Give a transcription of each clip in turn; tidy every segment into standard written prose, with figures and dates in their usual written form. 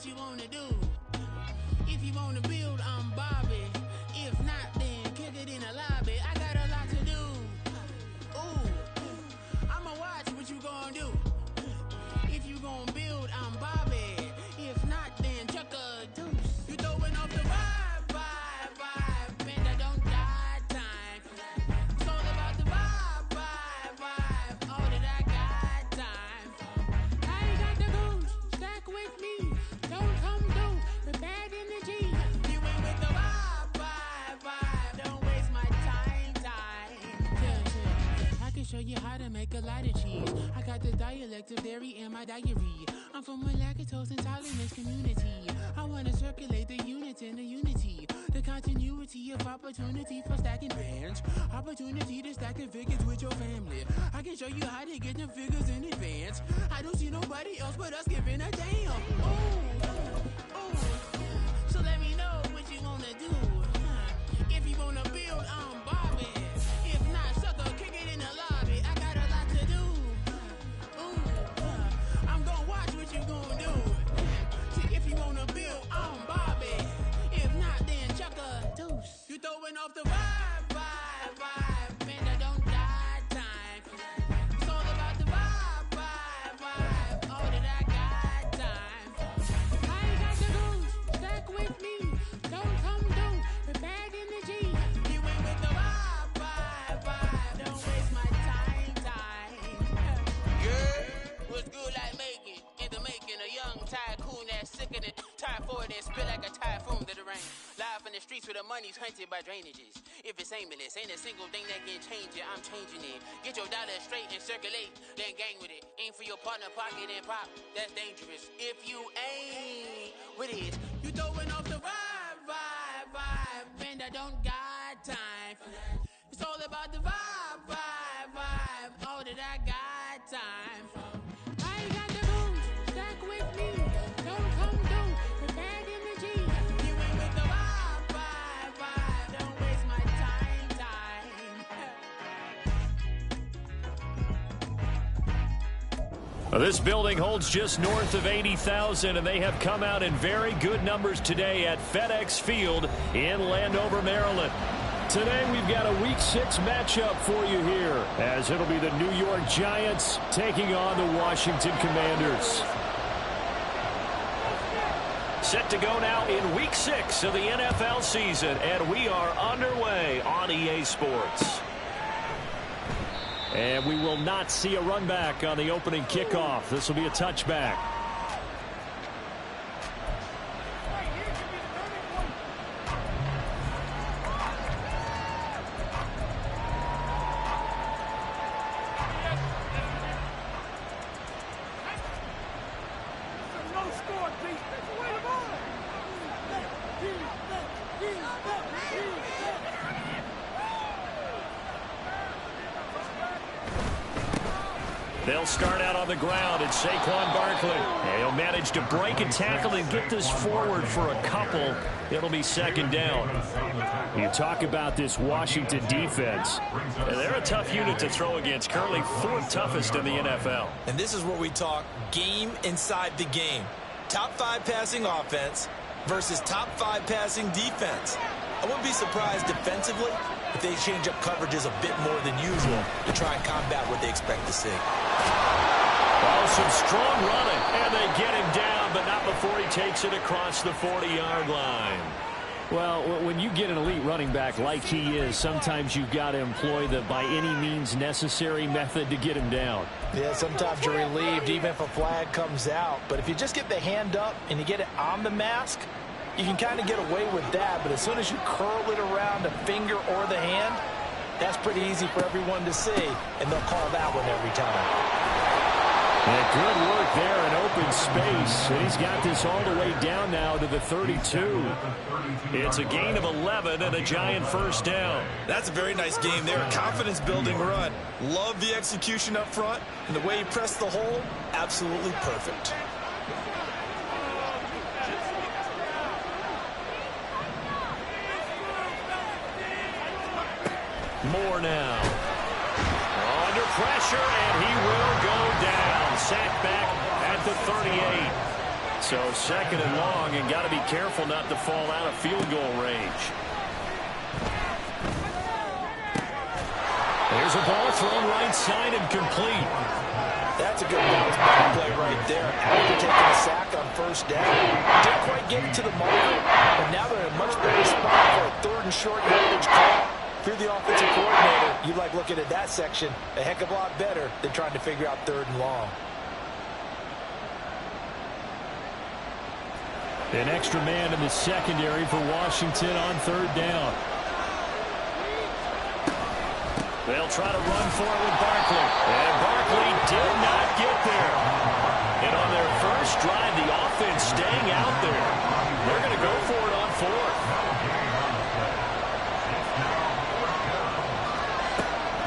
you wanna do. If you wanna build, I'm Bobby. If not, then kick it in the lobby. I got a lot to do. Ooh, I'ma watch what you gonna do. If you gonna build, I'm Bobby. If not, then chuck a deuce. You throwing off the vibe. Man, I don't die time. It's all about the vibe. All that I got time. I ain't got the goose. Stack with me. Don't come through with bad energy. You ain't with the vibe. Don't waste my time. Yeah. I can show you how to make a lot of cheese. I got the dialect of dairy in my diary. I'm from a lactose intolerance community. I wanna circulate the units in the unity. The continuity of opportunity for stacking bands. Opportunity to stack the figures with your family. I can show you how to get the figures in advance. I don't see nobody else but us giving a damn. Ooh. So let me know what you wanna do. If you wanna build, I'm Bobby. If not, sucker, kick it in the lobby. I got a lot to do. Ooh, I'm gonna watch what you gonna do. See, if you wanna build, I'm Bobby. If not, then chuck a deuce. You throwing off the vibe. Man, I don't die time. It's all about the vibe. All that I got time. I ain't got the goose. Stack with me. Don't come through with bad energy. You ain't with the vibe. Don't waste my time. Yeah, what's good like making? In the making, a young tycoon that's sicker than typhoid and spit like a typhoon to the rain. Live in the streets where the money's hunted by drainages. If it's aimless, ain't a single thing that can change it. I'm changing it. Get your dollar straight and circulate, then gang with it. Aim for your partner, pocket and pop. That's dangerous. If you ain't with it, you throwing off the vibe. Man, I don't got time for that. It's all about the vibe. All that I got time for. I ain't got the goose. Stack with me. Don't come through with bad energy. You ain't with the vibe. Don't waste my time. Well, this building holds just north of 80,000, and they have come out in very good numbers today at FedEx Field in Landover, Maryland. Today we've got a Week 6 matchup for you here, as it'll be the New York Giants taking on the Washington Commanders. Set to go now in Week 6 of the NFL season, and we are underway on EA Sports. And we will not see a run back on the opening kickoff. This will be a touchback. They'll start out on the ground, and Saquon Barkley. And he'll manage to break a tackle and get this forward for a couple. It'll be second down. You talk about this Washington defense. And they're a tough unit to throw against, currently 4th toughest in the NFL. And this is where we talk game inside the game. Top 5 passing offense versus top 5 passing defense. I wouldn't be surprised defensively if they change up coverages a bit more than usual to try and combat what they expect to see. Oh, some strong running, and they get him down, but not before he takes it across the 40-yard line. Well, when you get an elite running back like he is, sometimes you've got to employ the by any means necessary method to get him down. Yeah, sometimes you're relieved even if a flag comes out. But if you just get the hand up and you get it on the mask, you can kind of get away with that. But as soon as you curl it around the finger or the hand, that's pretty easy for everyone to see, and they'll call that one every time. And good work there in open space. And he's got this all the way down now to the 32. It's a gain of 11 and a Giant first down. That's a very nice game there. A confidence-building run. Love the execution up front. And the way he pressed the hole, absolutely perfect. Moore now. Under pressure, and he will go down. Sacked back at the 38. So second and long, and got to be careful not to fall out of field goal range. There's a ball thrown right side and complete. That's a good bounce back play right there. After taking a sack on first down. Didn't quite get it to the marker, but now they're in a much better spot for a third and short yardage call. If you're the offensive coordinator, you like looking at that section a heck of a lot better than trying to figure out third and long. An extra man in the secondary for Washington on third down. They'll try to run for it with Barkley. And Barkley did not get there. And on their first drive, the offense staying out there. They're going to go for it on fourth.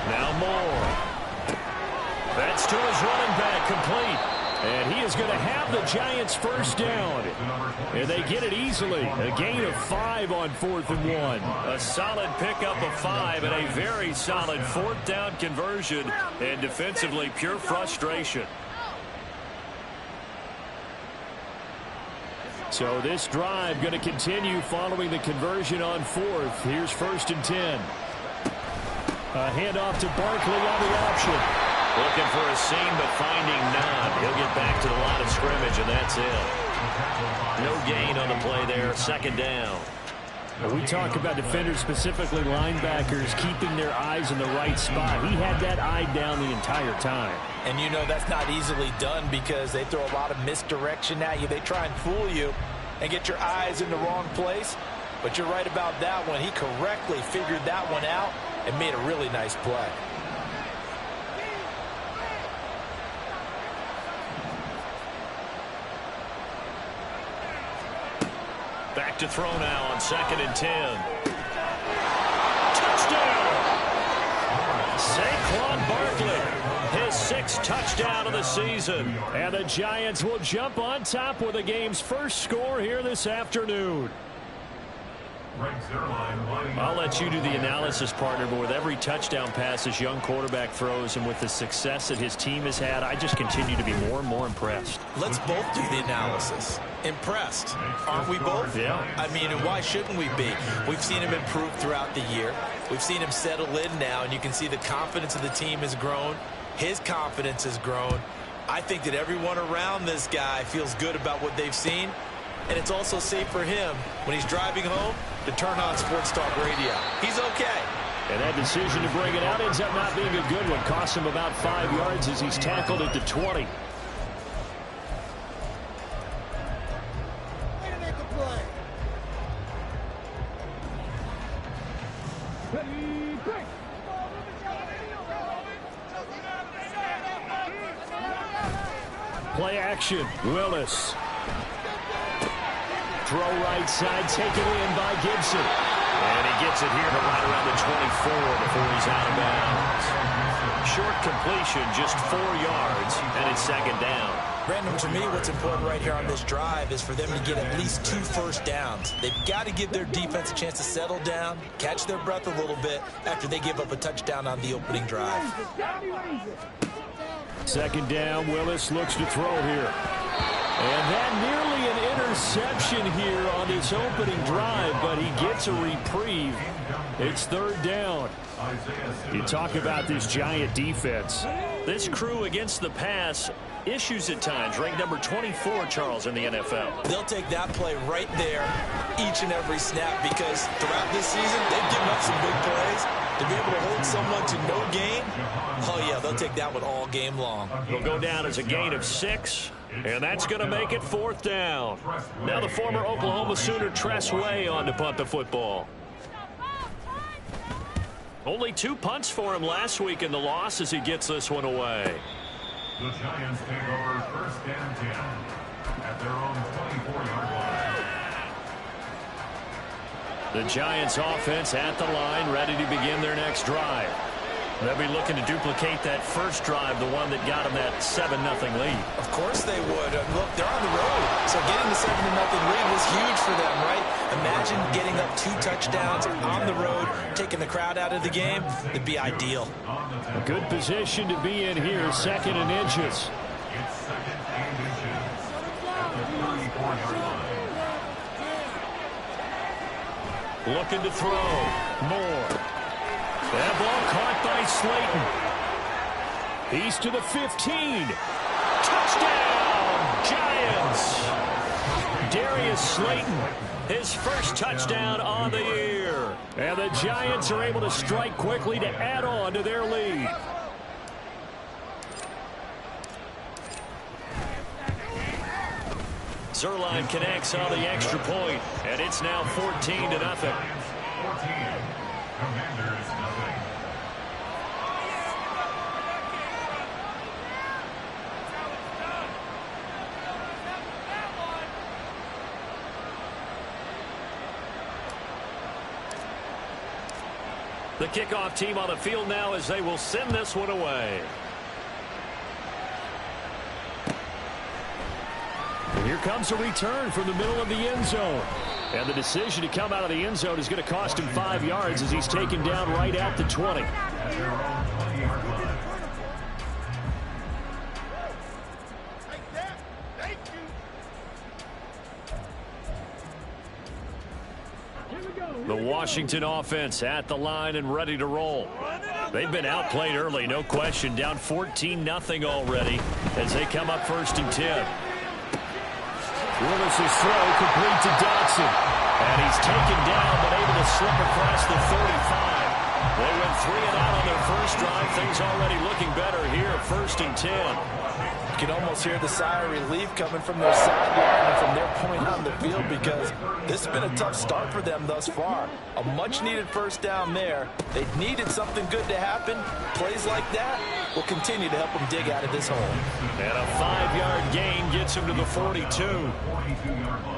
Now Moore. That's to his running back, complete. And he is going to have the Giants first down. And they get it easily. A gain of 5 on 4th and 1. A solid pickup of 5 and a very solid fourth down conversion. And defensively, pure frustration. So this drive going to continue following the conversion on 4th. Here's 1st and 10. A handoff to Barkley on the option. Looking for a seam, but finding none. He'll get back to the line of scrimmage, and that's it. No gain on the play there. Second down. We talk about defenders, specifically linebackers, keeping their eyes in the right spot. He had that eye down the entire time. And you know that's not easily done because they throw a lot of misdirection at you. They try and fool you and get your eyes in the wrong place. But you're right about that one. He correctly figured that one out and made a really nice play. Back to throw now on 2nd and 10. Touchdown! Saquon Barkley, his 6th touchdown of the season. And the Giants will jump on top with the game's first score here this afternoon. I'll let you do the analysis, partner, but with every touchdown pass this young quarterback throws and with the success that his team has had, I just continue to be more and more impressed. Let's both do the analysis. Impressed. Aren't we both? Yeah. I mean, and why shouldn't we be? We've seen him improve throughout the year. We've seen him settle in now, and you can see the confidence of the team has grown. His confidence has grown. I think that everyone around this guy feels good about what they've seen. And it's also safe for him when he's driving home to turn on Sports Talk Radio. He's okay. And that decision to bring it out ends up not being a good one. Costs him about 5 yards as he's tackled at the 20. Play action. Willis. Throw right side, taken in by Gibson. And he gets it here to right around the 24 before he's out of bounds. Short completion, just 4 yards, and it's second down. Brandon, to me, what's important right here on this drive is for them to get at least 2 first downs. They've got to give their defense a chance to settle down, catch their breath a little bit after they give up a touchdown on the opening drive. Second down, Willis looks to throw here. And that nearly an interception here on this opening drive, but he gets a reprieve. It's third down. You talk about this Giant defense. This crew against the pass, issues at times, ranked number 24, Charles, in the NFL. They'll take that play right there each and every snap because throughout this season, they've given up some big plays. To be able to hold someone to no gain, oh yeah, they'll take that one all game long. It'll go down as a gain of 6. And that's going to make it fourth down. Now the former Oklahoma Sooner Tress Way on to punt the football. Only 2 punts for him last week in the loss as he gets this one away. The Giants take over 1st and 10 at their own 24-yard line. The Giants offense at the line, ready to begin their next drive. They'll be looking to duplicate that first drive, the one that got them that 7-0 lead. Of course they would. Look, they're on the road, so getting the 7-0 lead was huge for them, right? Imagine getting up 2 touchdowns on the road, taking the crowd out of the game. It'd be ideal. A good position to be in here, 2nd and inches. It's 2nd and inches. Looking to throw. Moore. That ball caught by Slayton. He's to the 15. Touchdown, Giants. Darius Slayton, his first touchdown on the year. And the Giants are able to strike quickly to add on to their lead. Zuerlein connects on the extra point, and it's now 14-0. Commanders, nothing. The kickoff team on the field now as they will send this one away. And here comes a return from the middle of the end zone. And the decision to come out of the end zone is going to cost him 5 yards as he's taken down right at the 20. At their own 20-yard line. The Washington offense at the line and ready to roll. They've been outplayed early, no question. Down 14-0 already as they come up 1st and 10. Willis' throw complete to Dotson. And he's taken down but able to slip across the 35. They went 3 and out on their first drive. Things already looking better here, 1st and 10. You can almost hear the sigh of relief coming from their sideline and from their point on the field because this has been a tough start for them thus far. A much-needed first down there. They needed something good to happen. Plays like that will continue to help them dig out of this hole. And a 5-yard gain gets him to the 42.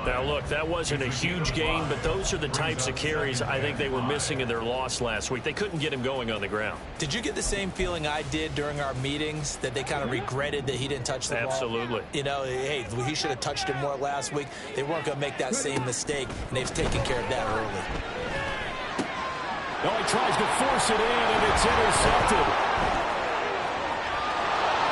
Now, look, that wasn't a huge gain, but those are the types of carries I think they were missing in their loss last week. They couldn't get him going on the ground. Did you get the same feeling I did during our meetings, that they kind of regretted that he didn't touch the ball? Absolutely. You know, hey, he should have touched it more last week. They weren't going to make that same mistake, and they've taken care of that early. Oh, he tries to force it in, and it's intercepted.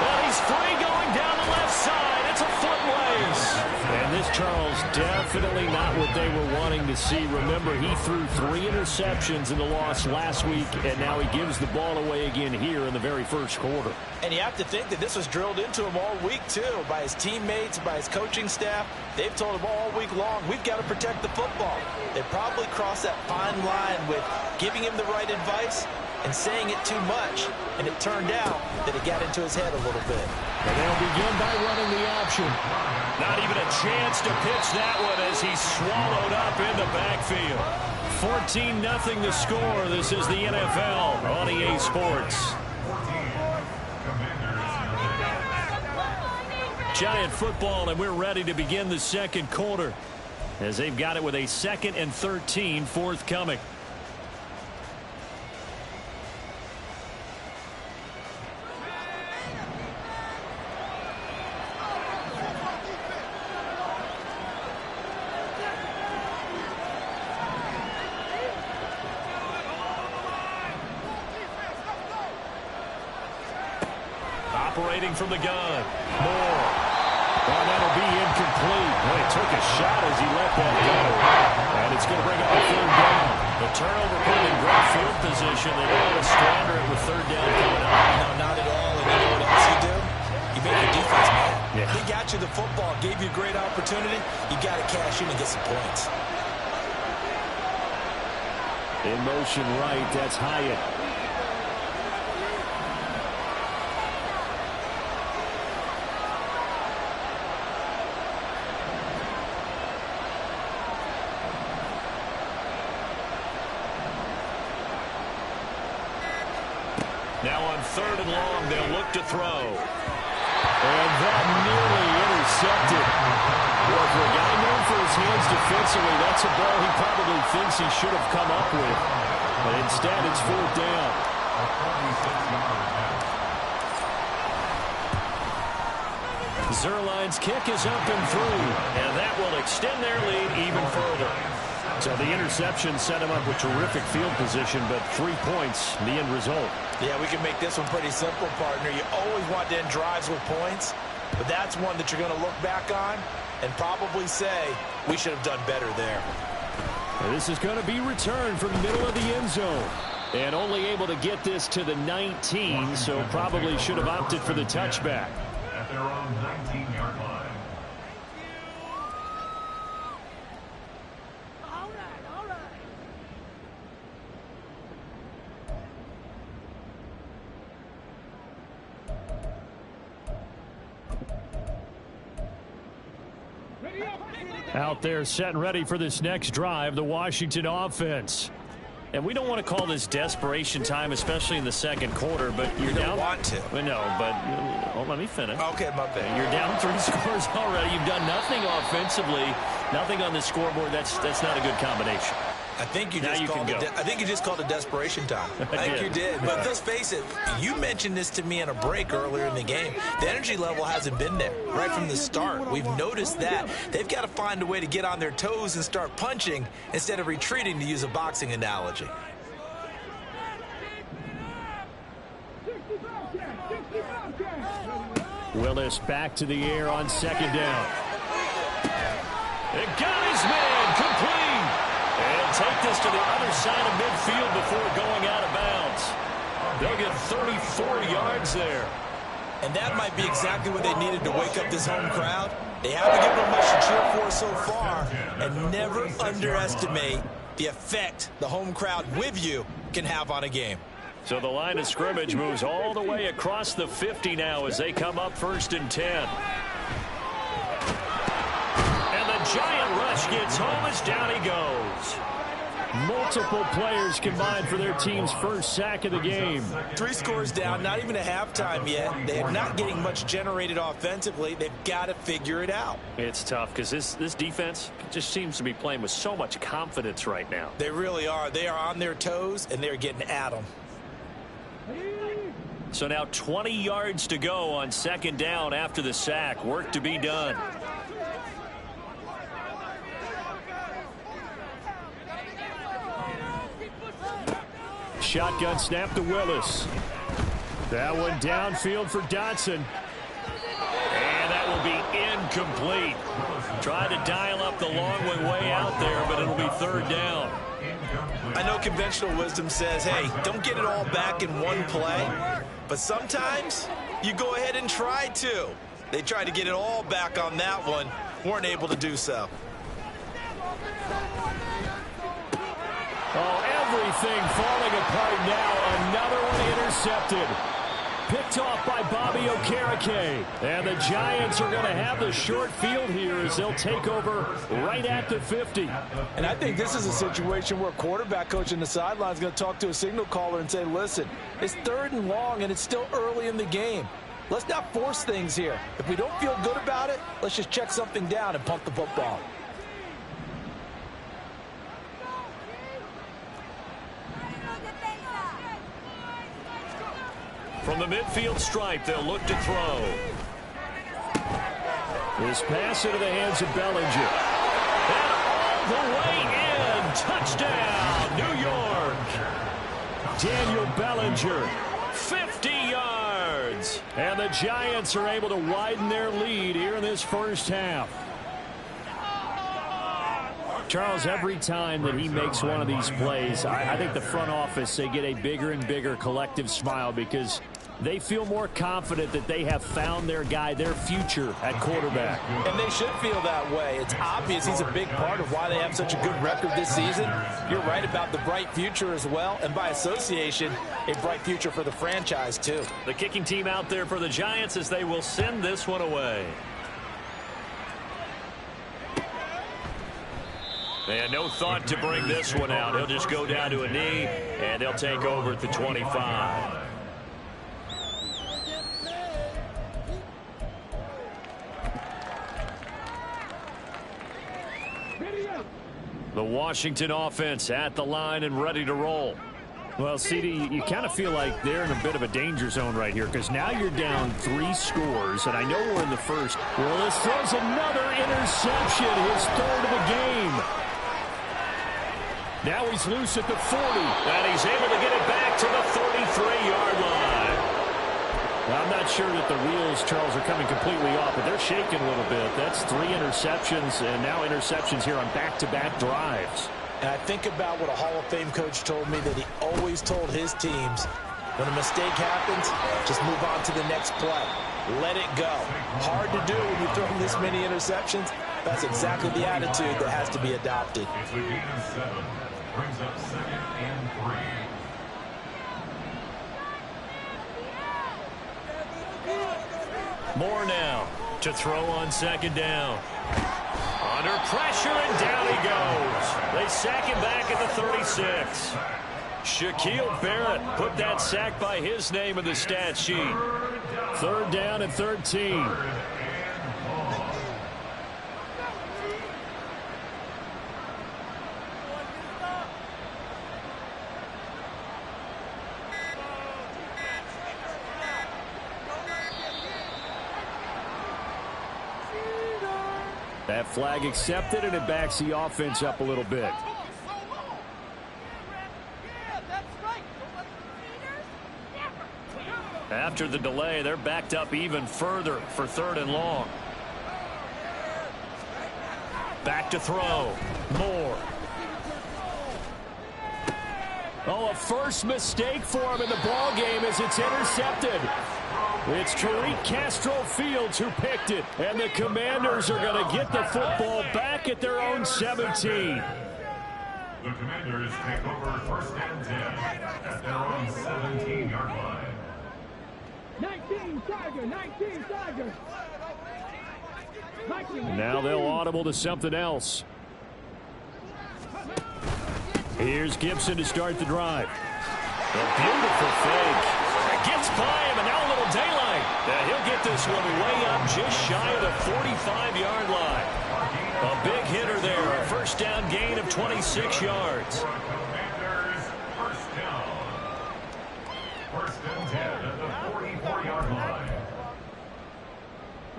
Well, he's free going down the left side. It's a foot race. And this, Charles, definitely not what they were wanting to see. Remember, he threw 3 interceptions in the loss last week, and now he gives the ball away again here in the very first quarter. And you have to think that this was drilled into him all week, too, by his teammates, by his coaching staff. They've told him all week long, we've got to protect the football. They probably crossed that fine line with giving him the right advice and saying it too much, and it turned out that it got into his head a little bit. And they'll begin by running the option. Not even a chance to pitch that one as he's swallowed up in the backfield. 14-0 the score. This is the NFL on EA Sports. Giant football, and we're ready to begin the second quarter as they've got it with a 2nd and 13 forthcoming. Operating from the gun. Moore. Oh, that'll be incomplete. Boy, he took a shot as he let that go. And it's going to bring up a 3rd down. The turnover put in great field position. They don't want to squander it with 3rd down coming up. No, not at all. And you know what else you do? You make your defense mad. Yeah. He got you the football, gave you a great opportunity. You got to cash in and get some points. In motion right, that's Hyatt. Now on 3rd and long, they'll look to throw. And that nearly intercepted. Well, for a guy known for his hands defensively, that's a ball he probably thinks he should have come up with. But instead, it's 4th down. Zuerlein's kick is up and through. And that will extend their lead even further. So the interception set him up with terrific field position, but 3 points, the end result. Yeah, we can make this one pretty simple, partner. You always want to end drives with points, but that's one that you're going to look back on and probably say, we should have done better there. This is going to be returned from the middle of the end zone. And only able to get this to the 19, so probably should have opted for the touchback. At their own 19-yard line. Out there set and ready for this next drive, the Washington offense. And we don't want to call this desperation time, especially in the second quarter, but you're down. Want to. No, but let me finish. Okay, my bad. You're down 3 scores already. You've done nothing offensively, nothing on the scoreboard. That's not a good combination. I think you just called it desperation time. I think you did. But let's face it, you mentioned this to me in a break earlier in the game. The energy level hasn't been there right from the start. We've noticed that. They've got to find a way to get on their toes and start punching instead of retreating, to use a boxing analogy. Willis back to the air on second down. It got his man complete. And take this to the other side of midfield before going out of bounds. They'll get 34 yards there. And that might be exactly what they needed to wake up this home crowd. They haven't given them much to cheer for so far. And never underestimate the effect the home crowd with you can have on a game. So the line of scrimmage moves all the way across the 50 now as they come up 1st and 10. Giant rush gets home as down he goes. Multiple players combined for their team's first sack of the game. 3 scores down, not even a halftime yet. They're not getting much generated offensively. They've got to figure it out. It's tough because this defense just seems to be playing with so much confidence right now. They really are. They are on their toes, and they're getting at them. So now 20 yards to go on second down after the sack. Work to be done. Shotgun snap to Willis. That one downfield for Dotson. And that will be incomplete. Tried to dial up the long way out there, but it'll be 3rd down. I know conventional wisdom says, hey, don't get it all back in one play. But sometimes you go ahead and try to. They tried to get it all back on that one. Weren't able to do so. Oh, everything falling apart now. Another one intercepted. Picked off by Bobby Okereke. And the Giants are going to have the short field here as they'll take over right at the 50. And I think this is a situation where quarterback coach in the sideline is going to talk to a signal caller and say, listen, it's 3rd and long and it's still early in the game. Let's not force things here. If we don't feel good about it, let's just check something down and punt the football. From the midfield stripe, they'll look to throw. This pass into the hands of Bellinger. And all the way in. Touchdown, New York. Daniel Bellinger, 50 yards. And the Giants are able to widen their lead here in this first half. Charles, every time that he makes one of these plays, I think the front office, they get a bigger and bigger collective smile because they feel more confident that they have found their guy, their future at quarterback. And they should feel that way. It's obvious he's a big part of why they have such a good record this season. You're right about the bright future as well, and by association, a bright future for the franchise too. The kicking team out there for the Giants as they will send this one away. And no thought to bring this one out. He'll just go down to a knee, and they'll take over at the 25. The Washington offense at the line and ready to roll. Well, CD, you kind of feel like they're in a bit of a danger zone right here because now you're down 3 scores, and I know we're in the first. Willis throws another interception, his 3rd of the game. Now he's loose at the 40, and he's able to get it back to the 33-yard line. Well, I'm not sure that the wheels, Charles, are coming completely off, but they're shaking a little bit. That's 3 interceptions, and now interceptions here on back-to-back drives. And I think about what a Hall of Fame coach told me, that he always told his teams, when a mistake happens, just move on to the next play. Let it go. Hard to do when you throw this many interceptions. That's exactly the attitude that has to be adopted. It's a gain of 7. Brings up 2nd and 3. Moore now to throw on 2nd down. Under pressure, and down he goes. They sack him back at the 36. Shaquille Barrett put that sack by his name in the stat sheet. 3rd down and 13. That flag accepted, and it backs the offense up a little bit. After the delay, they're backed up even further for 3rd and long. Back to throw. Moore. Oh, a first mistake for him in the ball game as it's intercepted. It's Tariq Castro-Fields who picked it, and the Commanders are going to get the football back at their own 17. The Commanders take over 1st and 10 at their own 17-yard line. 19 Tiger, 19 Tiger. Now they'll audible to something else. Here's Gibson to start the drive. A beautiful fake. Gets by him, and now a little daylight. He'll get this one way up just shy of the 45-yard line. A big hitter there. A 1st down gain of 26 yards. Commanders 1st down. 1st and 10 at the 44-yard line.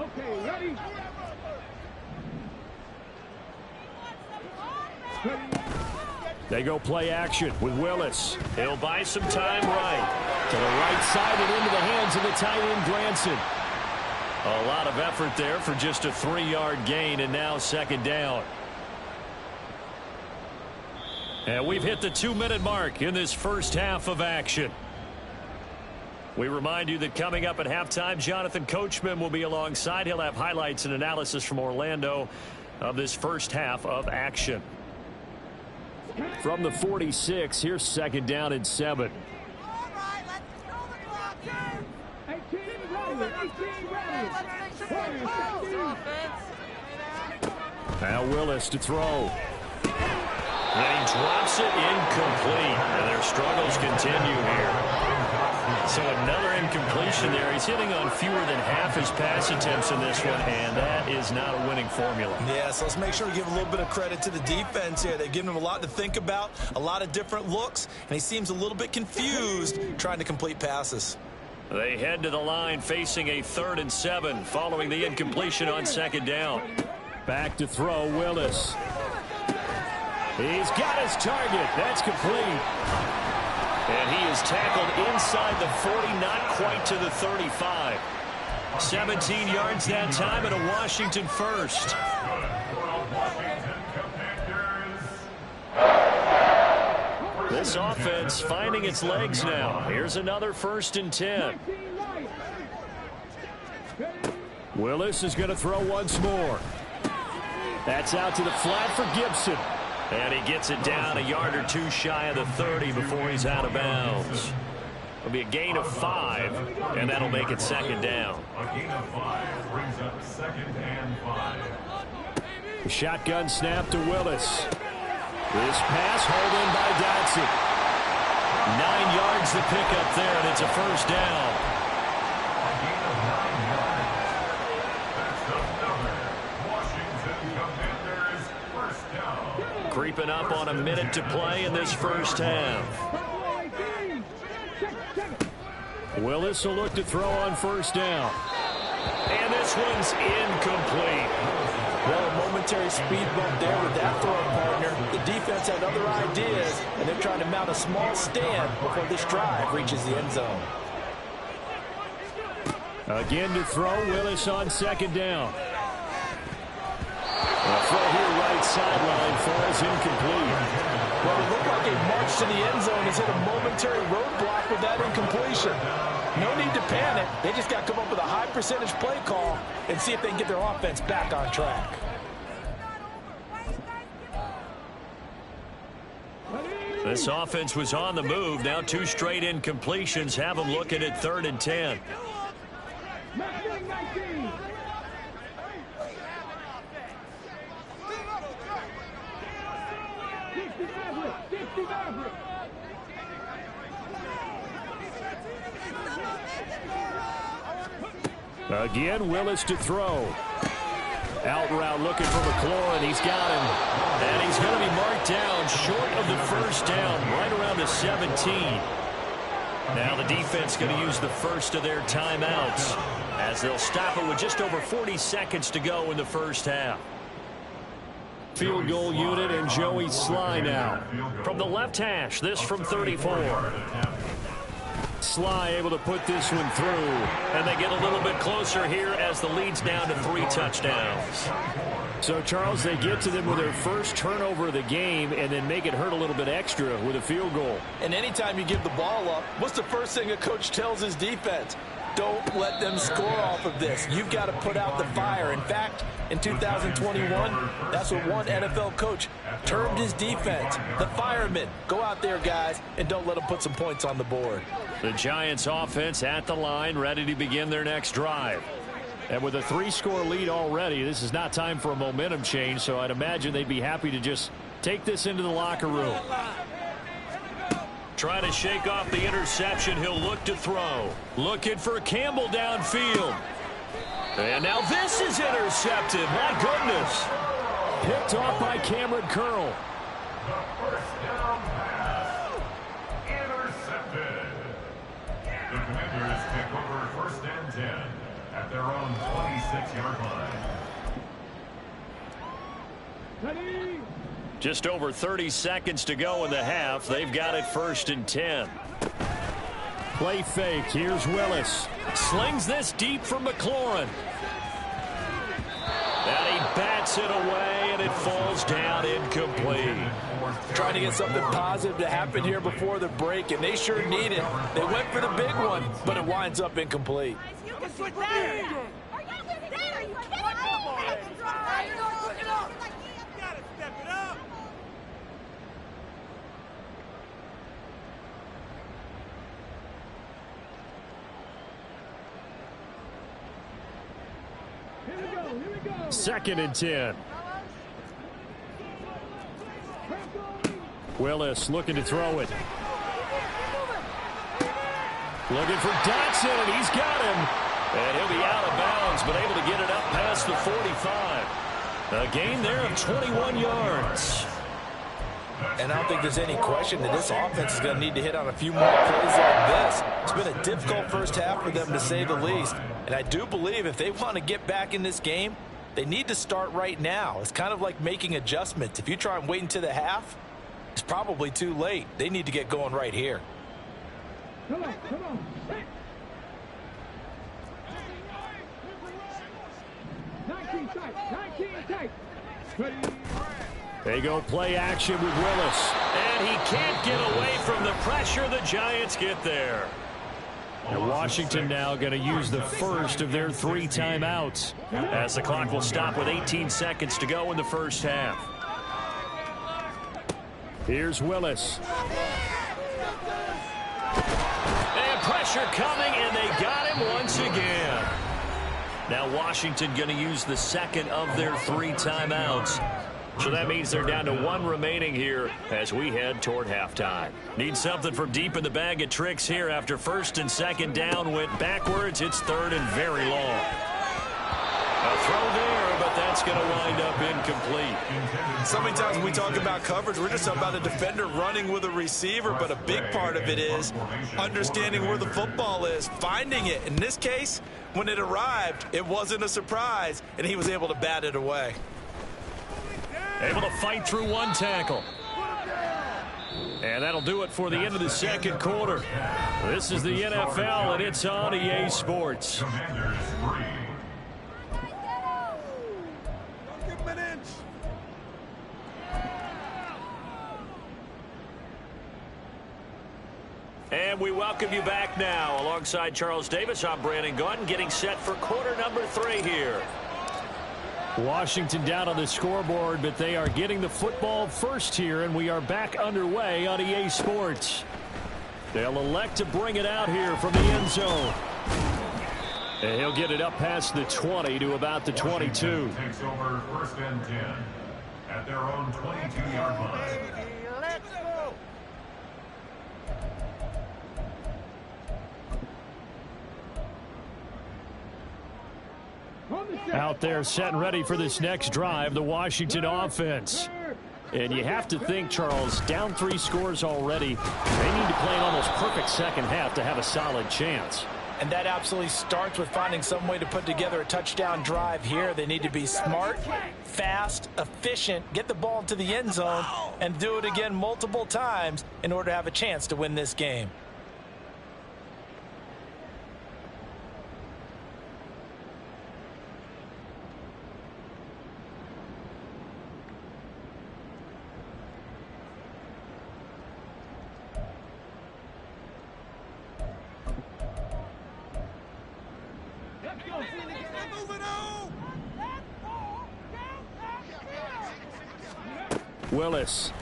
Okay, ready? They go play action with Willis. He'll buy some time right. To the right side and into the hands of the tight end, Granson. A lot of effort there for just a 3-yard gain, and now 2nd down. And we've hit the 2-minute mark in this first half of action. We remind you that coming up at halftime, Jonathan Coachman will be alongside. He'll have highlights and analysis from Orlando of this first half of action. From the 46, here's 2nd down and 7. Now Willis to throw. And he drops it incomplete. And their struggles continue here. So another incompletion there. He's hitting on fewer than half his pass attempts in this one, and that is not a winning formula. Yeah, so let's make sure we give a little bit of credit to the defense here. They've given him a lot to think about, a lot of different looks, and he seems a little bit confused trying to complete passes. They head to the line facing a 3rd and 7 following the incompletion on 2nd down. Back to throw, Willis. He's got his target. That's complete. And he is tackled inside the 40, not quite to the 35. 17 yards that time and a Washington first. This offense finding its legs now. Here's another 1st and 10. Willis is going to throw once more. That's out to the flat for Gibson. And he gets it down a yard or two shy of the 30 before he's out of bounds. It'll be a gain of 5, and that'll make it 2nd down. A gain of 5 brings up 2nd and 5. The shotgun snap to Willis. This pass hauled in by Dotson. 9 yards to pick up there, and it's a 1st down. A gain of 9 yards. That's another Washington Commanders 1st down. Creeping up on a minute to play in this first half. Willis will look to throw on 1st down. And this one's incomplete. Well, a momentary speed bump there with that throw partner. The defense had other ideas, and they're trying to mount a small stand before this drive reaches the end zone. Again to throw, Willis on 2nd down. A throw here right right sideline falls incomplete. Well, it looked like a march to the end zone has hit a momentary roadblock with that incompletion. No need to panic. They just got to come up with a high percentage play call and see if they can get their offense back on track. This offense was on the move. Now 2 straight incompletions have them looking at 3rd and 10. Again, Willis to throw. Out route looking for McLaurin. He's got him. And he's going to be marked down short of the first down, right around the 17. Now the defense going to use the first of their timeouts as they'll stop it with just over 40 seconds to go in the first half. Field goal unit and Joey Sly now. From the left hash, this from 34. Sly able to put this one through, and they get a little bit closer here as the lead's down to 3 touchdowns. So, Charles, they get to them with their first turnover of the game and then make it hurt a little bit extra with a field goal. And anytime you give the ball up, what's the first thing a coach tells his defense? Don't let them score off of this. You've got to put out the fire. In fact, in 2021, that's what one NFL coach termed his defense, the firemen. Go out there, guys, and don't let them put some points on the board. The Giants offense at the line, ready to begin their next drive. And with a 3-score lead already, this is not time for a momentum change, so I'd imagine they'd be happy to just take this into the locker room. Trying to shake off the interception. He'll look to throw. Looking for Campbell downfield. And now this is intercepted. My goodness. Picked off by Cameron Curl. The first down pass. Intercepted. The Commanders take over 1st and 10 at their own 26-yard line. Ready? Just over 30 seconds to go in the half. They've got it 1st and 10. Play fake. Here's Willis. Slings this deep for McLaurin. And he bats it away, and it falls down incomplete. Trying to get something positive to happen here before the break, and they sure need it. They went for the big one, but it winds up incomplete. Here we go. 2nd and 10. Willis looking to throw it. Looking for Dotson, and he's got him. And he'll be out of bounds, but able to get it up past the 45. A gain there of 21 yards. And I don't think there's any question that this offense is going to need to hit on a few more plays like this. It's been a difficult first half for them, to say the least. And I do believe if they want to get back in this game, they need to start right now. It's kind of like making adjustments. If you try and wait until the half, it's probably too late. They need to get going right here. Come on. Hey. 19 tight. Ready? They go play action with Willis. And he can't get away from the pressure. The Giants get there. And Washington now going to use the first of their 3 timeouts as the clock will stop with 18 seconds to go in the first half. Here's Willis. And pressure coming, and they got him once again. Now Washington going to use the second of their 3 timeouts. So that means they're down to 1 remaining here as we head toward halftime. Need something from deep in the bag of tricks here after 1st and 2nd down went backwards. It's 3rd and very long. A throw there, but that's going to wind up incomplete. So many times when we talk about coverage, we're just talking about a defender running with a receiver, but a big part of it is understanding where the football is, finding it. In this case, when it arrived, it wasn't a surprise, and he was able to bat it away. Able to fight through 1 tackle. And that'll do it for the end of the 2nd quarter. This is the NFL, and it's on EA Sports. Commanders 3. And we welcome you back now. Alongside Charles Davis, I'm Brandon Gaudin, getting set for quarter number 3 here. Washington down on the scoreboard, but they are getting the football first here, and we are back underway on EA Sports. They'll elect to bring it out here from the end zone. And he'll get it up past the 20 to about the 22. Washington takes over first and 10 at their own 22-yard line. Out there set and ready for this next drive, the Washington offense. And you have to think, Charles, down 3 scores already. They need to play an almost perfect second half to have a solid chance. And that absolutely starts with finding some way to put together a touchdown drive here. They need to be smart, fast, efficient, get the ball into the end zone, and do it again multiple times in order to have a chance to win this game. Willis.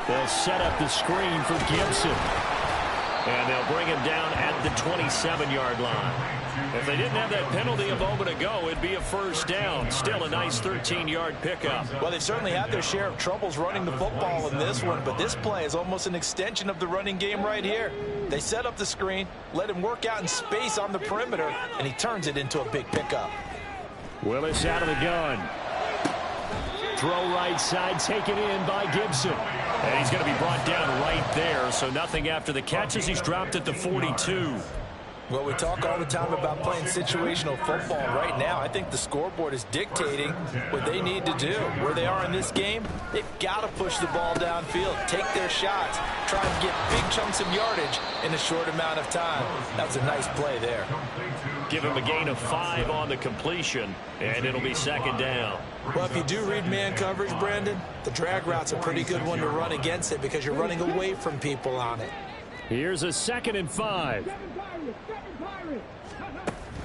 They'll set up the screen for Gibson. And they'll bring him down at the 27-yard line. If they didn't have that penalty a moment ago, it'd be a first down. Still a nice 13-yard pickup. Well, they certainly had their share of troubles running the football in this one, but this play is almost an extension of the running game right here. They set up the screen, let him work out in space on the perimeter, and he turns it into a big pickup. Willis out of the gun. Throw right side, taken in by Gibson. And he's going to be brought down right there, so nothing after the catches. He's dropped at the 42. Well, we talk all the time about playing situational football. Right now, I think the scoreboard is dictating what they need to do. Where they are in this game, they've got to push the ball downfield, take their shots, try and get big chunks of yardage in a short amount of time. That's a nice play there. Give him a gain of 5 on the completion, and it'll be second down. Well, if you do read man coverage, Brandon, the drag route's a pretty good one to run against it because you're running away from people on it. Here's a 2nd and 5.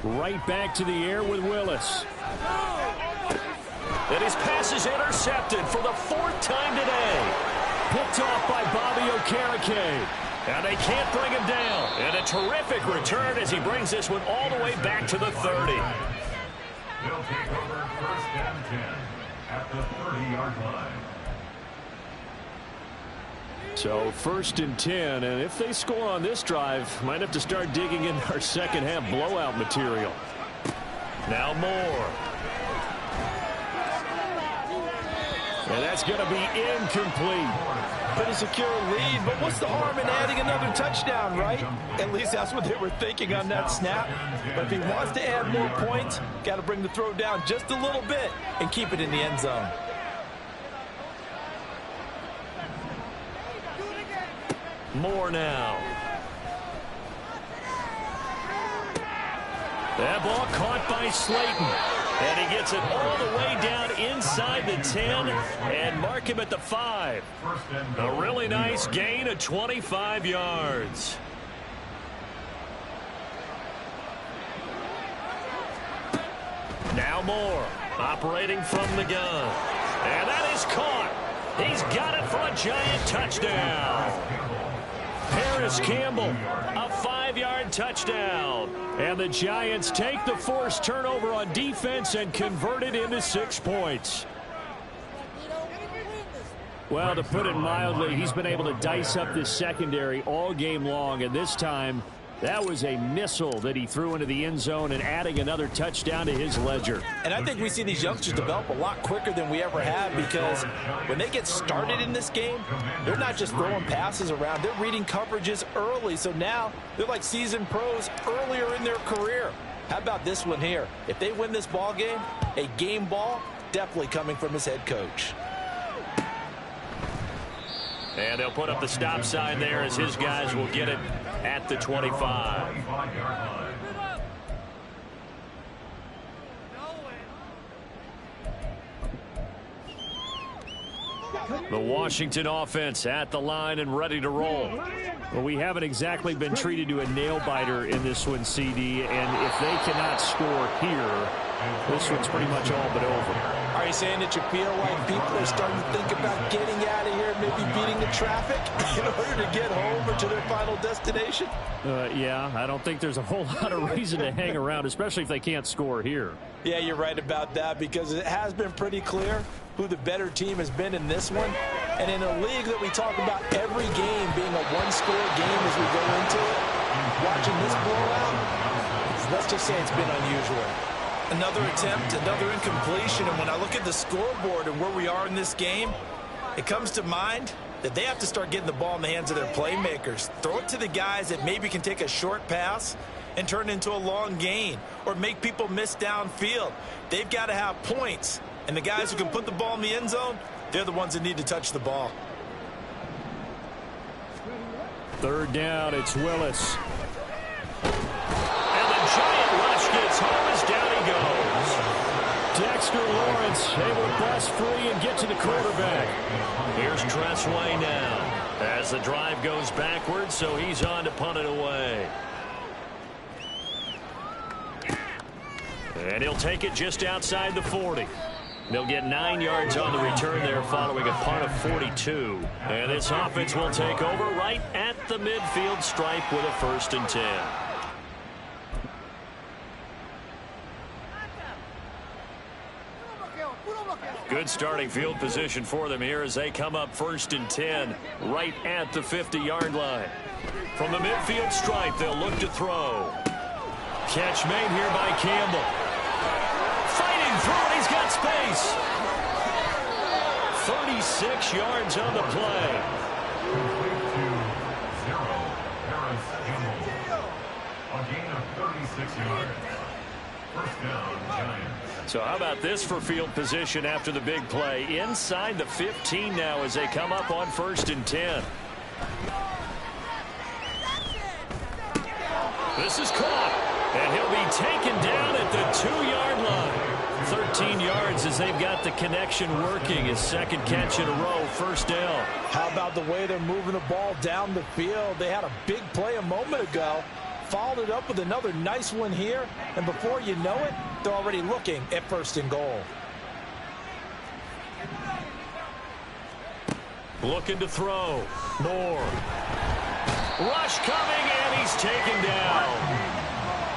Right back to the air with Willis. And his pass is intercepted for the 4th time today. Picked off by Bobby Okereke. And they can't bring him down. And a terrific return as he brings this one all the way back to the 30. They'll take over first and 10 at the 30-yard line. So 1st and 10, and if they score on this drive, might have to start digging in our second half blowout material. Now Moore. And that's going to be incomplete. Pretty secure lead, but what's the harm in adding another touchdown, right? At least that's what they were thinking on that snap. But if he wants to add more points, got to bring the throw down just a little bit and keep it in the end zone. Moore now. That ball caught by Slayton. And he gets it all the way down inside the 10 and mark him at the 5. A really nice gain of 25 yards. Now Moore operating from the gun. And that is caught. He's got it for a giant touchdown. Paris Campbell, a 5-yard touchdown. And the Giants take the forced turnover on defense and convert it into 6 points. Well, to put it mildly, he's been able to dice up this secondary all game long, and this time that was a missile that he threw into the end zone and adding another touchdown to his ledger. And I think we see these youngsters develop a lot quicker than we ever have because when they get started in this game, they're not just throwing passes around. They're reading coverages early. So now they're like seasoned pros earlier in their career. How about this one here? If they win this ball game, a game ball definitely coming from his head coach. And they'll put up the stop sign there as his guys will get it at the 25. The Washington offense at the line and ready to roll. Well, we haven't exactly been treated to a nail-biter in this one, CD, and if they cannot score here, this one's pretty much all but over. Are you saying that you feel like people are starting to think about getting out of here, maybe beating the traffic in order to get home or to their final destination? Yeah, I don't think there's a whole lot of reason to hang around, especially if they can't score here. Yeah, you're right about that, because it has been pretty clear who the better team has been in this one. And in a league that we talk about every game being a one-score game as we go into it, watching this blowout, let's just say it's been unusual. Another attempt, another incompletion, and when I look at the scoreboard and where we are in this game, it comes to mind that they have to start getting the ball in the hands of their playmakers. Throw it to the guys that maybe can take a short pass and turn it into a long gain or make people miss downfield. They've got to have points, and the guys who can put the ball in the end zone, they're the ones that need to touch the ball. Third down, it's Willis. And the giant rush gets home as down he goes. Dexter Lawrence able to bust free and get to the quarterback. Here's Tressway now as the drive goes backwards, so he's on to punt it away. And he'll take it just outside the 40. They'll get 9 yards on the return there following a punt of 42. And this offense will take over right at the midfield stripe with a 1st and 10. Good starting field position for them here as they come up 1st and 10 right at the 50-yard line. From the midfield stripe, they'll look to throw. Catch made here by Campbell. Fighting through it, he's got space. 36 yards on the play. Complete to 0. Harris Campbell. A gain of 36 yards. 1st down, Giants. So how about this for field position after the big play? Inside the 15 now as they come up on 1st and 10. This is caught, and he'll be taken down at the 2-yard line. 13 yards as they've got the connection working. His 2nd catch in a row, 1st down. How about the way they're moving the ball down the field? They had a big play a moment ago. Followed it up with another nice one here, and before you know it, they're already looking at 1st and goal. Looking to throw. Moore. Rush coming, and he's taken down.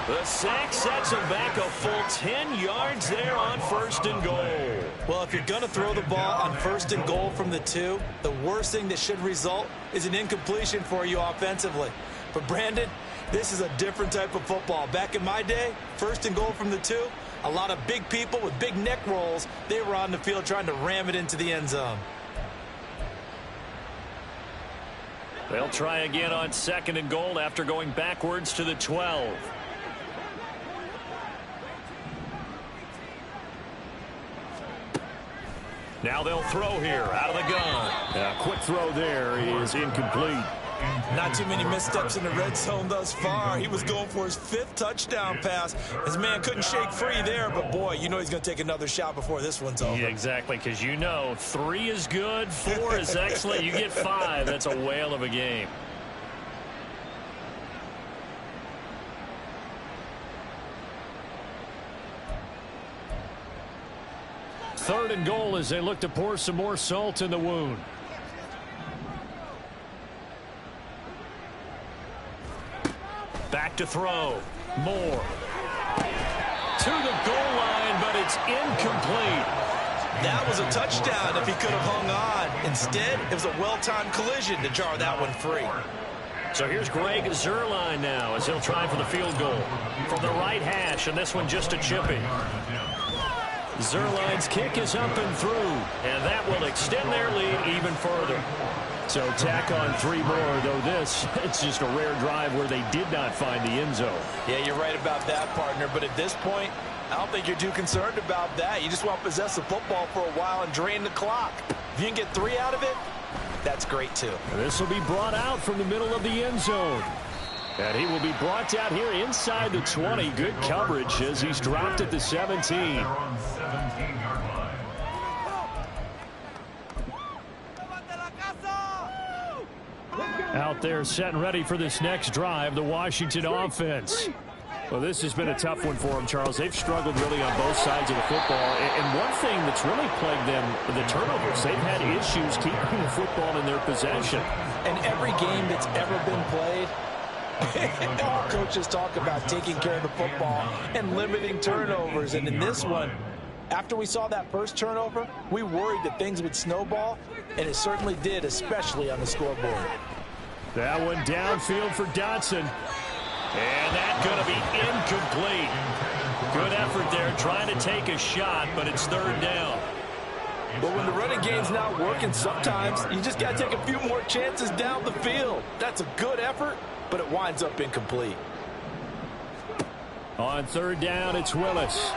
The sack sets him back a full 10 yards there on 1st and goal. Well, if you're going to throw the ball on 1st and goal from the 2, the worst thing that should result is an incompletion for you offensively. But Brandon, this is a different type of football. Back in my day, 1st and goal from the 2, a lot of big people with big neck rolls, they were on the field trying to ram it into the end zone. They'll try again on 2nd and goal after going backwards to the 12. Now they'll throw here out of the gun. A quick throw there is incomplete. Not too many missteps in the red zone thus far. He was going for his 5th touchdown pass. His man couldn't shake free there, but boy, you know he's going to take another shot before this one's over. Yeah, exactly, because you know 3 is good, 4 is excellent. You get 5, that's a whale of a game. Third and goal as they look to pour some more salt in the wound. Back to throw. Moore. To the goal line, but it's incomplete. That was a touchdown if he could have hung on. Instead, it was a well-timed collision to jar that one free. So here's Greg Zuerlein now as he'll try for the field goal from the right hash, and this one just a chipping. Zuerlein's kick is up and through, and that will extend their lead even further. So tack on 3 more, though this, it's just a rare drive where they did not find the end zone. Yeah, you're right about that, partner, but at this point, I don't think you're too concerned about that. You just want to possess the football for a while and drain the clock. If you can get 3 out of it, that's great too. This will be brought out from the middle of the end zone. And he will be brought out here inside the 20. Good coverage as he's dropped at the 17. Out there set and ready for this next drive, the Washington offense. Well, this has been a tough one for them, Charles. They've struggled really on both sides of the football. And one thing that's really plagued them, the turnovers. They've had issues keeping the football in their possession. And every game that's ever been played, all coaches talk about taking care of the football and limiting turnovers. And in this one, after we saw that first turnover, we worried that things would snowball, and it certainly did, especially on the scoreboard. That one downfield for Dotson. And that's going to be incomplete. Good effort there trying to take a shot, but it's third down. But when the running game's not working, sometimes you just got to take a few more chances down the field. That's a good effort, but it winds up incomplete. On third down, it's Willis.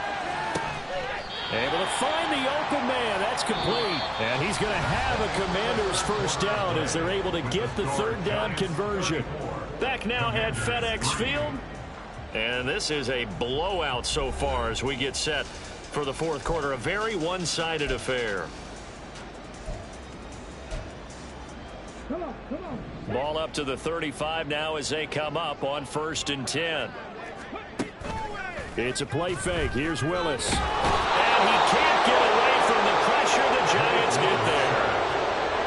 Able to find the open man. That's complete. And he's going to have a Commanders first down as they're able to get the third down conversion. Back now at FedEx Field. And this is a blowout so far as we get set for the fourth quarter. A very one-sided affair. Come on, come on. Ball up to the 35 now as they come up on 1st and 10. It's a play fake. Here's Willis. And he can't get away from the pressure. The Giants get there.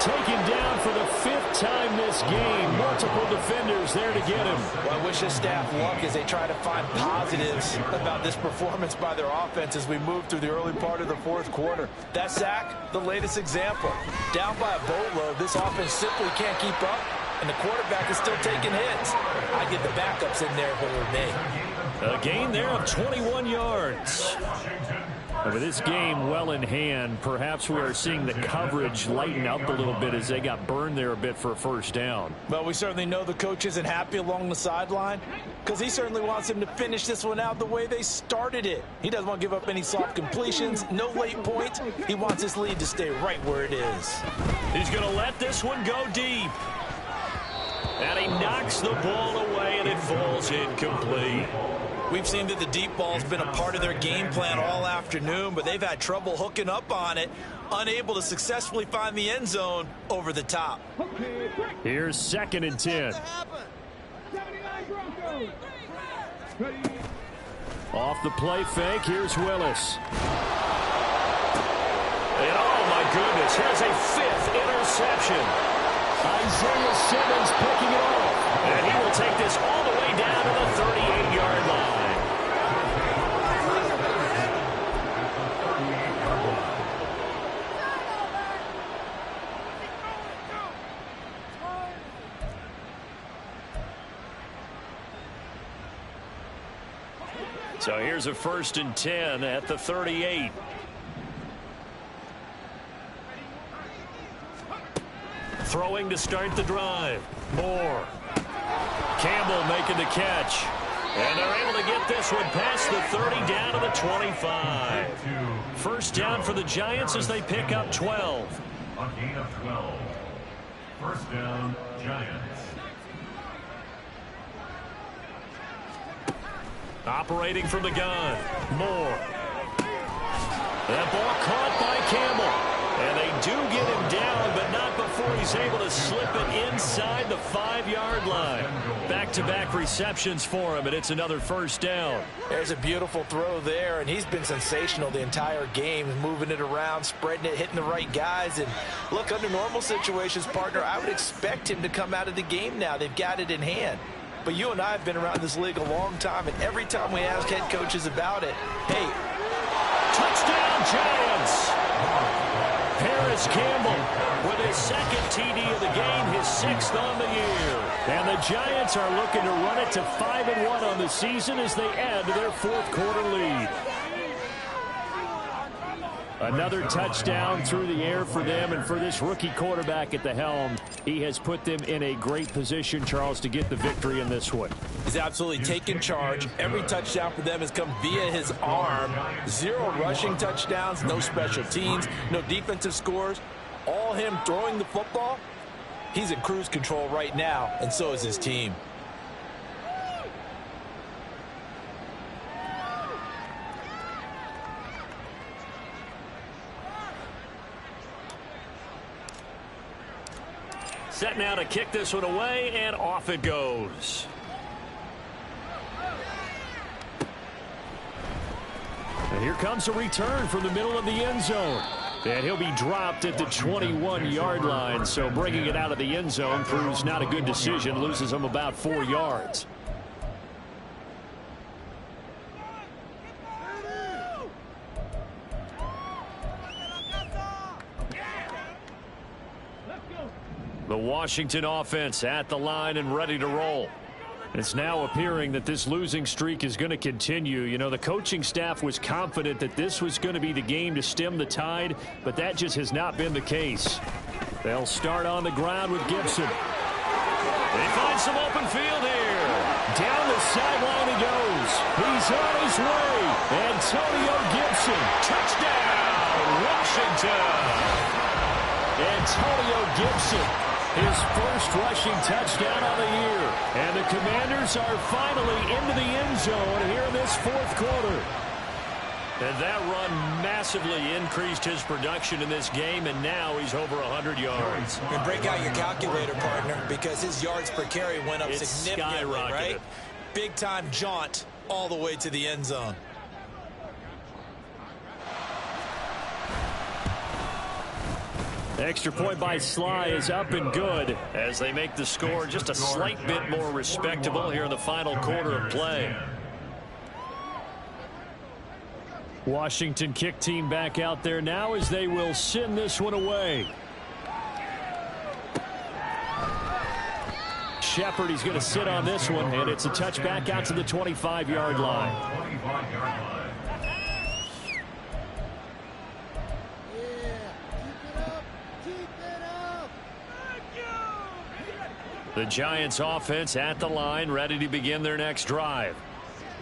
Taken down for the 5th time this game. Multiple defenders there to get him. Well, I wish his staff luck as they try to find positives about this performance by their offense as we move through the early part of the fourth quarter. That sack, the latest example. Down by a boatload, this offense simply can't keep up, and the quarterback is still taking hits. I get the backups in there if it were me. A gain there of 21 yards. With this game well in hand, perhaps we are seeing the coverage lighten up a little bit as they got burned there a bit for a first down. Well, we certainly know the coach isn't happy along the sideline because he certainly wants them to finish this one out the way they started it. He doesn't want to give up any soft completions, no late points. He wants his lead to stay right where it is. He's going to let this one go deep. And he knocks the ball away, and it falls incomplete. We've seen that the deep ball's been a part of their game plan all afternoon, but they've had trouble hooking up on it, unable to successfully find the end zone over the top. Here's 2nd and 10. 79 Broncos. Ready. Off the play fake, here's Willis. And oh my goodness, has a 5th interception. Isaiah Simmons picking it off. And he will take this all the way down to the 38-yard line. So here's a 1st and 10 at the 38. Throwing to start the drive. Moore. Campbell making the catch. And they're able to get this one past the 30 down to the 25. First down for the Giants as they pick up 12. A gain of 12. First down, Giants. Operating from the gun. Moore. That ball caught by Campbell. And they do get him down, but not before he's able to slip it inside the 5-yard line. Back-to-back receptions for him, and it's another first down. There's a beautiful throw there, and he's been sensational the entire game, moving it around, spreading it, hitting the right guys. And look, under normal situations, partner, I would expect him to come out of the game now. They've got it in hand. But you and I have been around this league a long time, and every time we ask head coaches about it, hey, touchdown Giants! Paris Campbell with his 2nd TD of the game, his 6th on the year. And the Giants are looking to run it to 5-1 on the season as they add to their 4th quarter lead. Another touchdown through the air for them, and for this rookie quarterback at the helm, he has put them in a great position, Charles, to get the victory in this one. He's absolutely taken charge. Every touchdown for them has come via his arm. 0 rushing touchdowns, no special teams, no defensive scores. All him throwing the football. He's in cruise control right now, and so is his team. Set now to kick this one away, and off it goes. And here comes a return from the middle of the end zone. And he'll be dropped at the 21-yard line. So bringing it out of the end zone proves not a good decision. Loses him about 4 yards. The Washington offense at the line and ready to roll. It's now appearing that this losing streak is going to continue. You know, the coaching staff was confident that this was going to be the game to stem the tide, but that just has not been the case. They'll start on the ground with Gibson. They find some open field here. Down the sideline he goes. He's on his way. Antonio Gibson. Touchdown, Washington. Antonio Gibson. His first rushing touchdown of the year. And the Commanders are finally into the end zone here in this fourth quarter. And that run massively increased his production in this game, and now he's over 100 yards. And break out your calculator, partner, because his yards per carry went up significantly, right? Big-time jaunt all the way to the end zone. Extra point by Sly is up and good as they make the score just a slight bit more respectable here in the final quarter of play. Washington kick team back out there now as they will send this one away. Shepard, he's going to sit on this one, and it's a touchback out to the 25-yard line. The Giants offense at the line, ready to begin their next drive.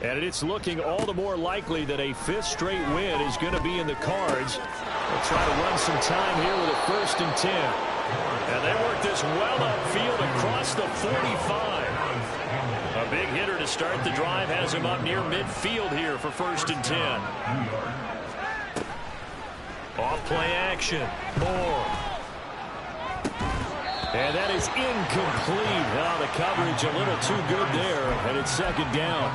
And it's looking all the more likely that a fifth straight win is going to be in the cards. They'll try to run some time here with a 1st and 10. And they work this well upfield across the 45. A big hitter to start the drive has him up near midfield here for 1st and 10. Off play action. Moore. And that is incomplete. Oh, the coverage a little too good there, and it's 2nd down.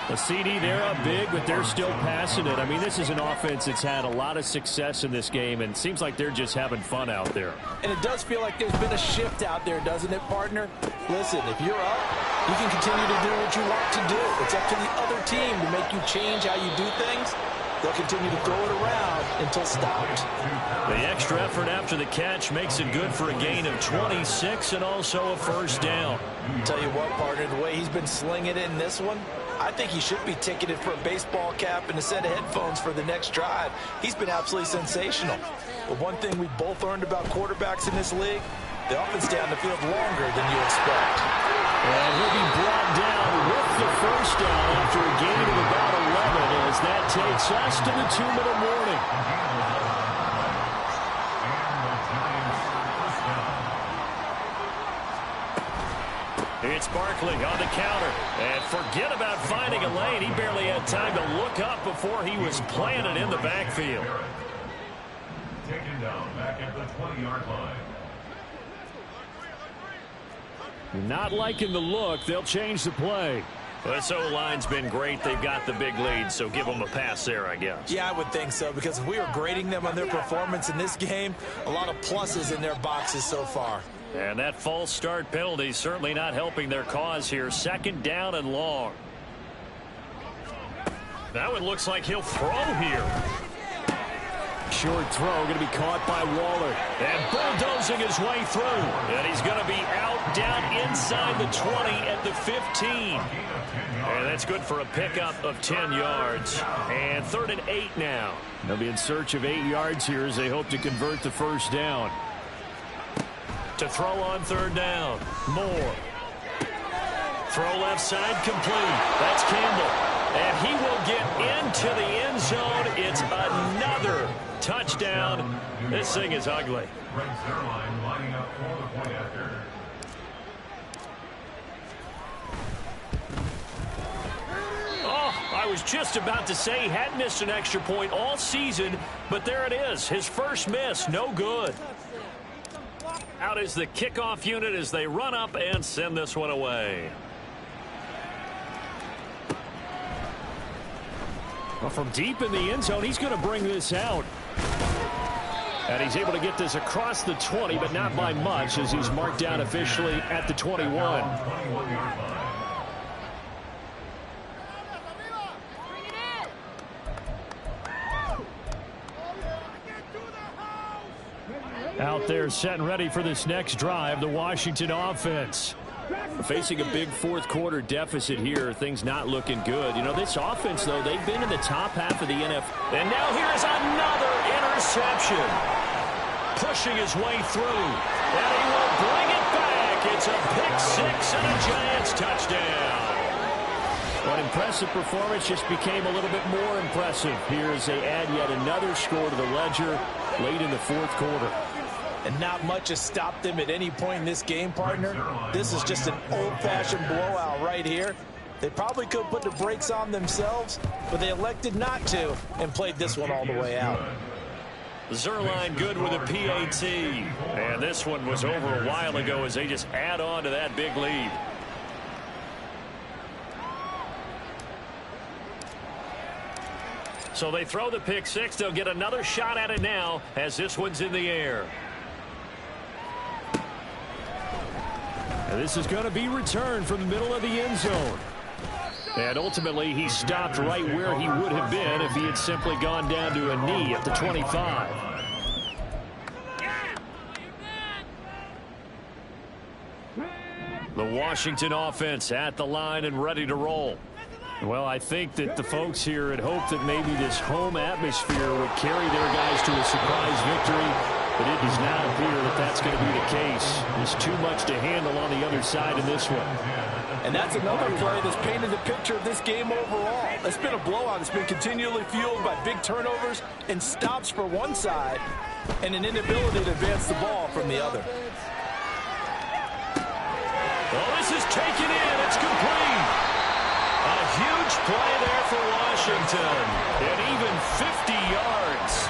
The CD, they're up big, but they're still passing it. I mean, this is an offense that's had a lot of success in this game, and it seems like they're just having fun out there. And it does feel like there's been a shift out there, doesn't it, partner? Listen, if you're up, you can continue to do what you want to do. It's up to the other team to make you change how you do things. They'll continue to throw it around until stopped. The extra effort after the catch makes it good for a gain of 26 and also a 1st down. Tell you what, partner, the way he's been slinging it in this one, I think he should be ticketed for a baseball cap and a set of headphones for the next drive. He's been absolutely sensational. But one thing we both learned about quarterbacks in this league, they often stay on the field longer than you expect. And he'll be brought down with the 1st down after a gain of about 11 as that takes us to the 2-minute warning. It's Barkley on the counter. And forget about finding a lane. He barely had time to look up before he was planted in the backfield. Taken down back at the 20-yard line. Not liking the look. They'll change the play. This O-line's been great. They've got the big lead, so give them a pass there, I guess. Yeah, I would think so, because if we were grading them on their performance in this game, a lot of pluses in their boxes so far. And that false start penalty certainly not helping their cause here. 2nd down and long. That one looks like he'll throw here. Short throw going to be caught by Waller. And bulldozing his way through. And he's going to be out down inside the 20 at the 15. And that's good for a pickup of 10 yards. And 3rd and 8 now. They'll be in search of 8 yards here as they hope to convert the 1st down. To throw on 3rd down. Moore. Throw left side complete. That's Campbell. And he will get into the end zone. It's another touchdown. This thing is ugly. Greg Zuerlein lining up for the point after. Oh, I was just about to say he hadn't missed an extra point all season, but there it is. His first miss, no good. Out is the kickoff unit as they run up and send this one away. Well, from deep in the end zone, he's going to bring this out. And he's able to get this across the 20, but not by much as he's marked down officially at the 21. Out there set and ready for this next drive, the Washington offense. Facing a big fourth quarter deficit here, things not looking good. You know, this offense, though, they've been in the top half of the NFL. And now here's another interception. Pushing his way through. And he will bring it back. It's a pick-6 and a Giants touchdown. An impressive performance just became a little bit more impressive here as they add yet another score to the ledger late in the fourth quarter. And not much has stopped them at any point in this game, partner. This is just an old-fashioned blowout right here. They probably could put the brakes on themselves, but they elected not to and played this one all the way out. Zuerlein good with a PAT. And this one was over a while ago as they just add on to that big lead. So they throw the pick-6. They'll get another shot at it now as this one's in the air. And this is going to be returned from the middle of the end zone. And ultimately, he stopped right where he would have been if he had simply gone down to a knee at the 25. The Washington offense at the line and ready to roll. Well, I think that the folks here had hoped that maybe this home atmosphere would carry their guys to a surprise victory. But it does not appear that that's going to be the case. There's too much to handle on the other side in this one. And that's another play that's painted the picture of this game overall. It's been a blowout. It's been continually fueled by big turnovers and stops for one side and an inability to advance the ball from the other. Well, this is taken in. It's complete. A huge play there for Washington. And even 50 yards.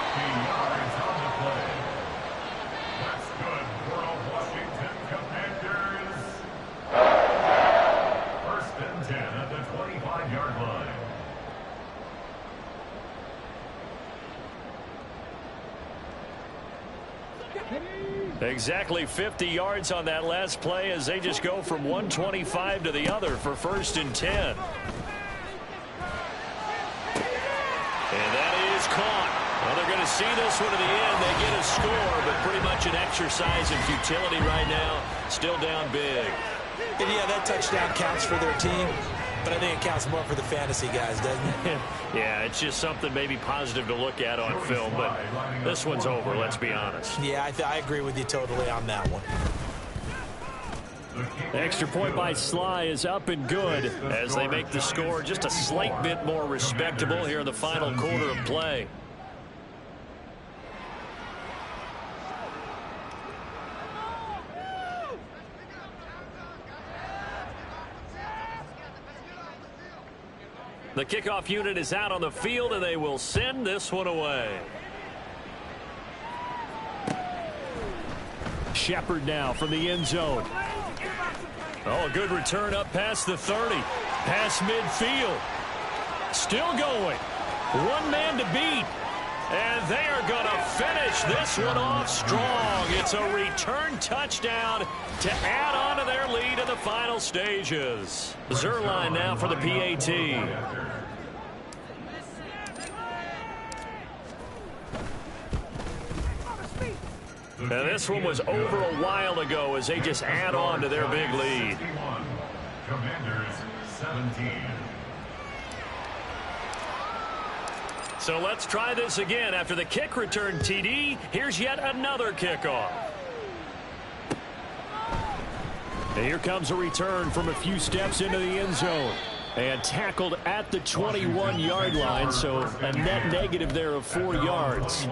Exactly 50 yards on that last play as they just go from 125 to the other for 1st and 10. And that is caught. Well, they're going to see this one to the end. They get a score, but pretty much an exercise in futility right now. Still down big. And yeah, that touchdown counts for their team, but I think it counts more for the fantasy guys, doesn't it? Yeah, it's just something maybe positive to look at on film, but this one's over, let's be honest. Yeah, I agree with you totally on that one. The extra point by Sly is up and good as they make the score just a slight bit more respectable here in the final quarter of play. The kickoff unit is out on the field, and they will send this one away. Shepard now from the end zone. Oh, a good return up past the 30. Past midfield. Still going. One man to beat. And they are going to finish this one off strong. It's a return touchdown to add on to their lead in the final stages. Zuerlein now for the PAT. And this one was over a while ago as they just add on to their big lead. Commanders 17. So let's try this again. After the kick return TD, here's yet another kickoff. And here comes a return from a few steps into the end zone. And tackled at the 21-yard line, so a net negative there of 4 yards.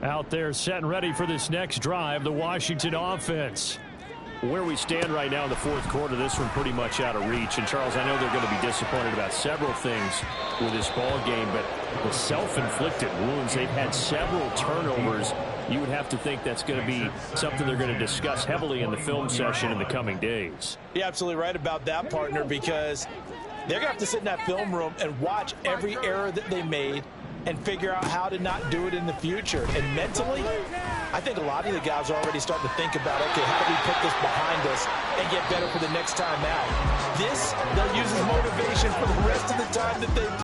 Out there set and ready for this next drive, the Washington offense. Where we stand right now in the fourth quarter, this one pretty much out of reach. And, Charles, I know they're going to be disappointed about several things with this ball game, but the self-inflicted wounds, they've had several turnovers. You would have to think that's going to be something they're going to discuss heavily in the film session in the coming days. You're absolutely right about that, partner, because they're going to have to sit in that film room and watch every error that they made and figure out how to not do it in the future. And mentally, I think a lot of the guys are already starting to think about, okay, how do we put this behind us and get better for the next time out? This, they'll use as motivation for the rest of the time that they